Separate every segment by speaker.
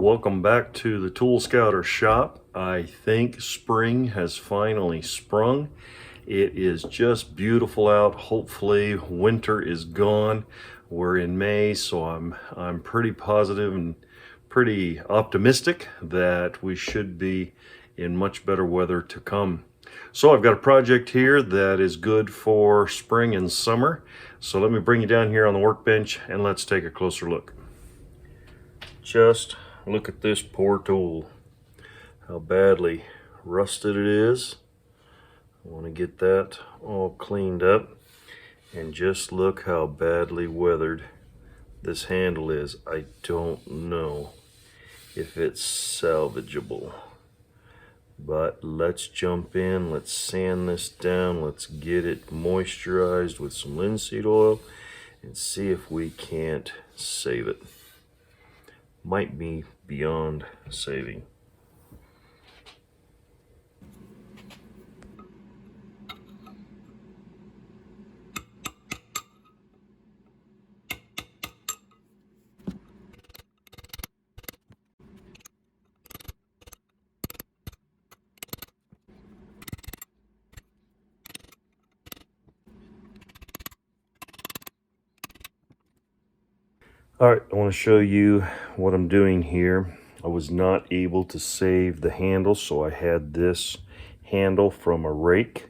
Speaker 1: welcome back to the Tool Scouter shop. I think spring has finally sprung. It is just beautiful out. Hopefully winter is gone. We're in May, so I'm pretty positive and pretty optimistic that we should be in much better weather to come. So I've got a project here that is good for spring and summer. So let me bring you down here on the workbench and let's take a closer look. Just look at this poor tool, how badly rusted it is. I want to get that all cleaned up, and just look how badly weathered this handle is. I don't know if it's salvageable, but let's jump in, let's sand this down, let's get it moisturized with some linseed oil and see if we can't save it. Might be beyond saving. All right, I want to show you what I'm doing here. I was not able to save the handle, so I had this handle from a rake,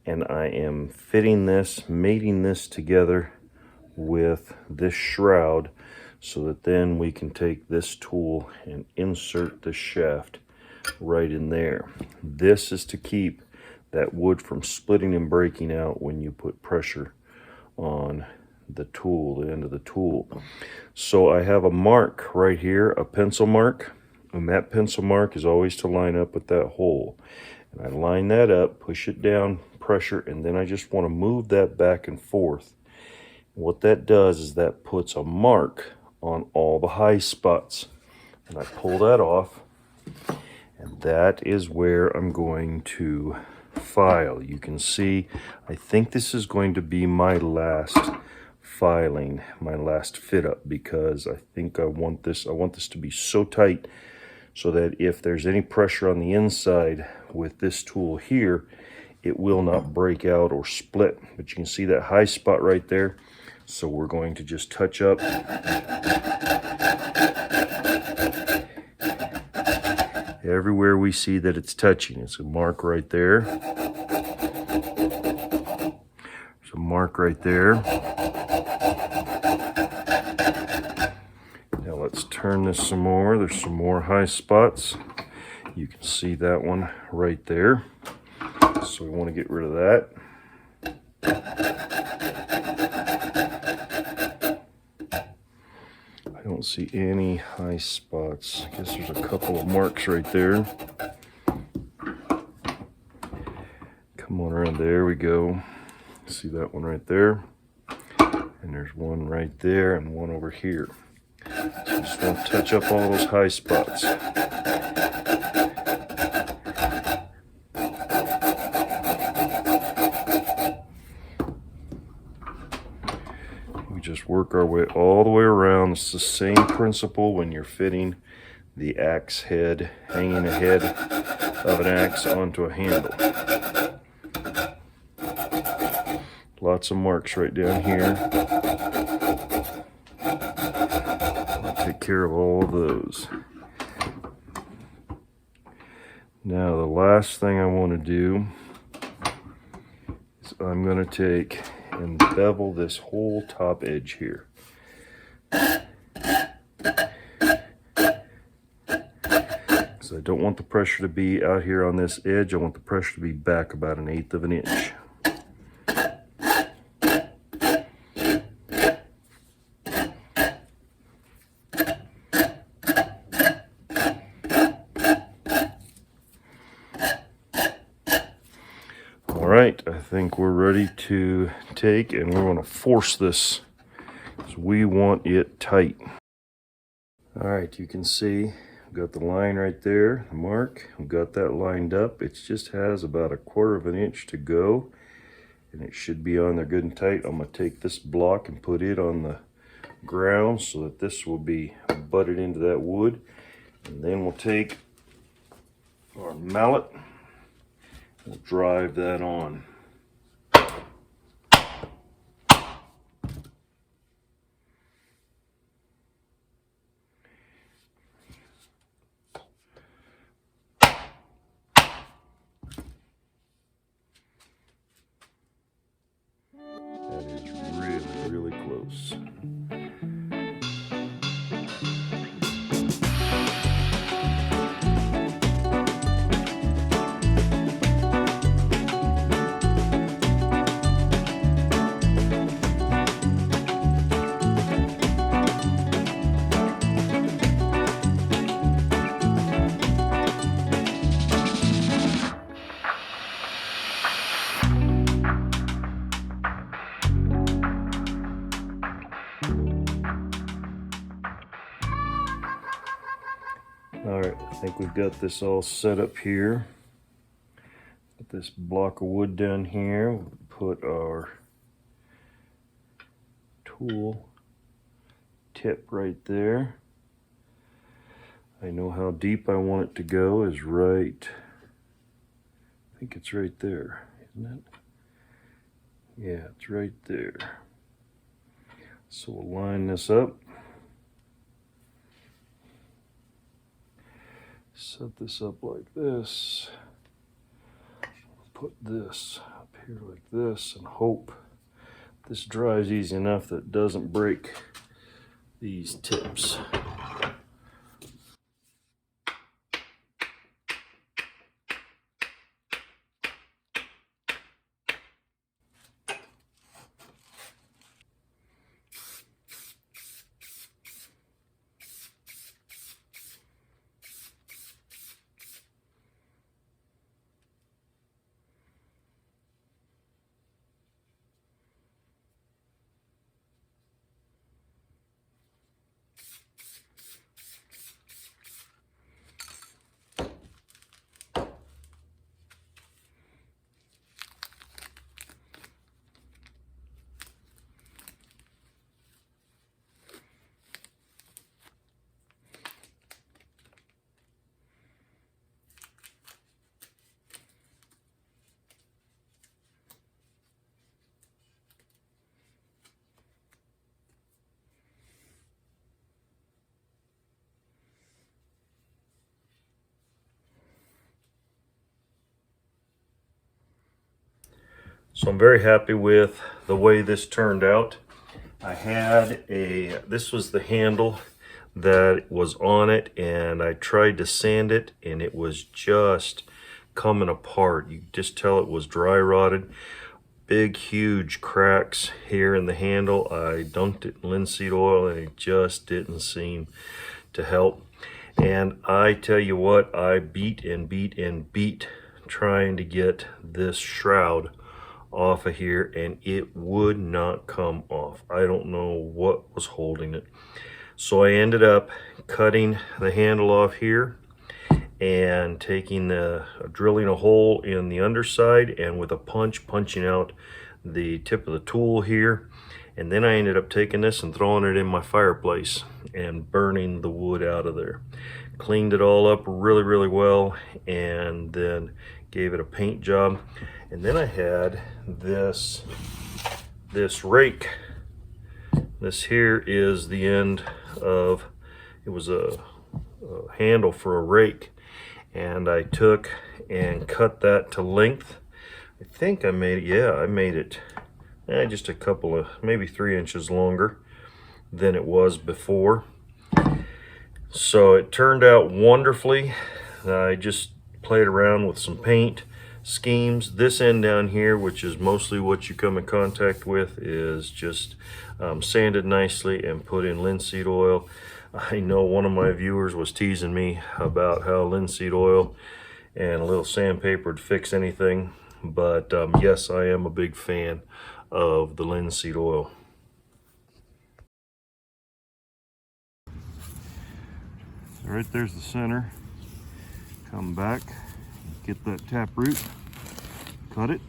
Speaker 1: and I am fitting this, mating this together with this shroud so that then we can take this tool and insert the shaft right in there. This is to keep that wood from splitting and breaking out when you put pressure on the tool, the end of the tool. So I have a mark right here, a pencil mark, and that pencil mark is always to line up with that hole. And I line that up, push it down, pressure, and then I just want to move that back and forth. And what that does is that puts a mark on all the high spots. And I pull that off, and that is where I'm going to file. You can see, I think this is going to be my last filing, my last fit up, because I think I want this to be so tight so that if there's any pressure on the inside with this tool here, it will not break out or split. But you can see that high spot right there. So we're going to just touch up everywhere we see that it's touching. It's a mark right there. There's a mark right there. Now let's turn this some more. There's some more high spots. You can see that one right there. So we want to get rid of that. I don't see any high spots. I guess there's a couple of marks right there. Come on around, there we go. See that one right there? And there's one right there and one over here. So just want to touch up all those high spots. We just work our way all the way around. It's the same principle when you're fitting the axe head, hanging a head of an axe onto a handle. Lots of marks right down here. I'll take care of all of those. Now the last thing I want to do is I'm going to take and bevel this whole top edge here. Because I don't want the pressure to be out here on this edge. I want the pressure to be back about 1/8 of an inch. Alright, I think we're ready to take, and we're going to force this because we want it tight. Alright, you can see I've got the line right there, the mark. I've got that lined up. It just has about 1/4 of an inch to go, and it should be on there good and tight. I'm going to take this block and put it on the ground so that this will be butted into that wood. And then we'll take our mallet, we'll drive that on. That is really, really close. All right, I think we've got this all set up here. Got this block of wood down here. We'll put our tool tip right there. I know how deep I want it to go is right, I think it's right there, isn't it? Yeah, it's right there. So we'll line this up. Set this up like this. Put this up here like this and hope this dries easy enough that it doesn't break these tips. So I'm very happy with the way this turned out. I had this was the handle that was on it, and I tried to sand it and it was just coming apart. You just tell it was dry rotted. Big, huge cracks here in the handle. I dunked it in linseed oil and it just didn't seem to help. And I tell you what, I beat and beat and beat trying to get this shroud off of here, and it would not come off. I don't know what was holding it. So I ended up cutting the handle off here and drilling a hole in the underside, and with a punching out the tip of the tool here. And then I ended up taking this and throwing it in my fireplace and burning the wood out of there. Cleaned it all up really, really well, and then gave it a paint job. And then I had this rake. This here is the end of, it was a handle for a rake. And I took and cut that to length. I think I made it, yeah, I made it just a couple of, maybe 3 inches longer than it was before. So it turned out wonderfully. I just played around with some paint schemes. This end down here, which is mostly what you come in contact with, is just sanded nicely and put in linseed oil. I know one of my viewers was teasing me about how linseed oil and a little sandpaper would fix anything, but yes, I am a big fan of the linseed oil. So right there's the center. Come back, get that tap root, cut it.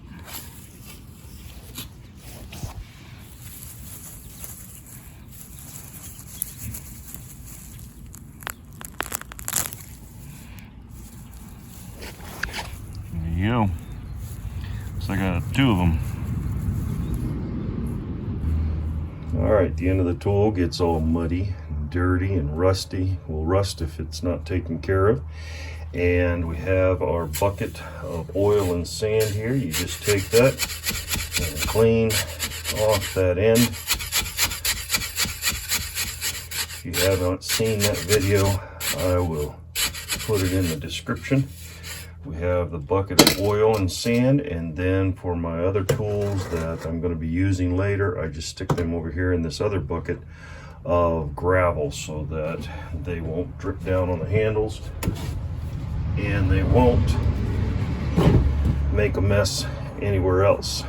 Speaker 1: So I got 2 of them. Alright, the end of the tool gets all muddy, and dirty, and rusty. Will rust if it's not taken care of. And we have our bucket of oil and sand here. You just take that and clean off that end. If you haven't seen that video, I will put it in the description. We have the bucket of oil and sand, and then for my other tools that I'm going to be using later, I just stick them over here in this other bucket of gravel so that they won't drip down on the handles and they won't make a mess anywhere else.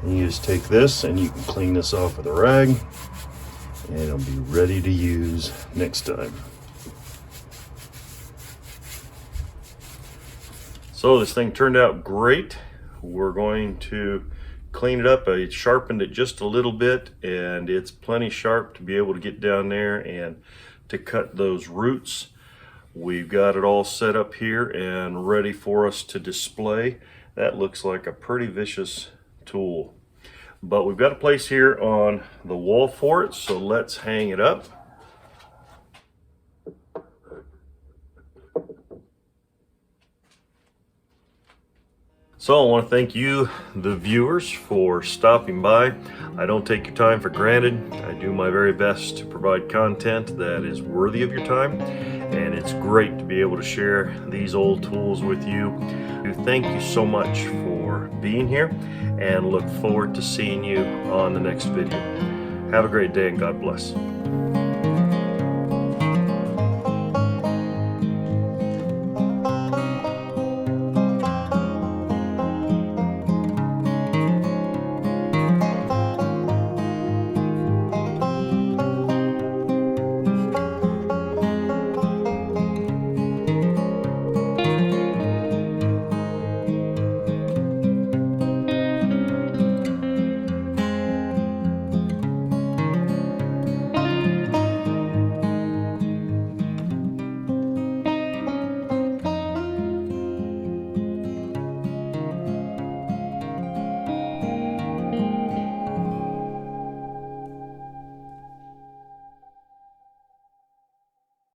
Speaker 1: And you just take this and you can clean this off with a rag and it'll be ready to use next time. So this thing turned out great. We're going to clean it up. I sharpened it just a little bit and it's plenty sharp to be able to get down there and to cut those roots. We've got it all set up here and ready for us to display. That looks like a pretty vicious tool. But we've got a place here on the wall for it, so let's hang it up. So I want to thank you, the viewers, for stopping by. I don't take your time for granted. I do my very best to provide content that is worthy of your time, and it's great to be able to share these old tools with you. Thank you so much for being here, and look forward to seeing you on the next video. Have a great day and God bless.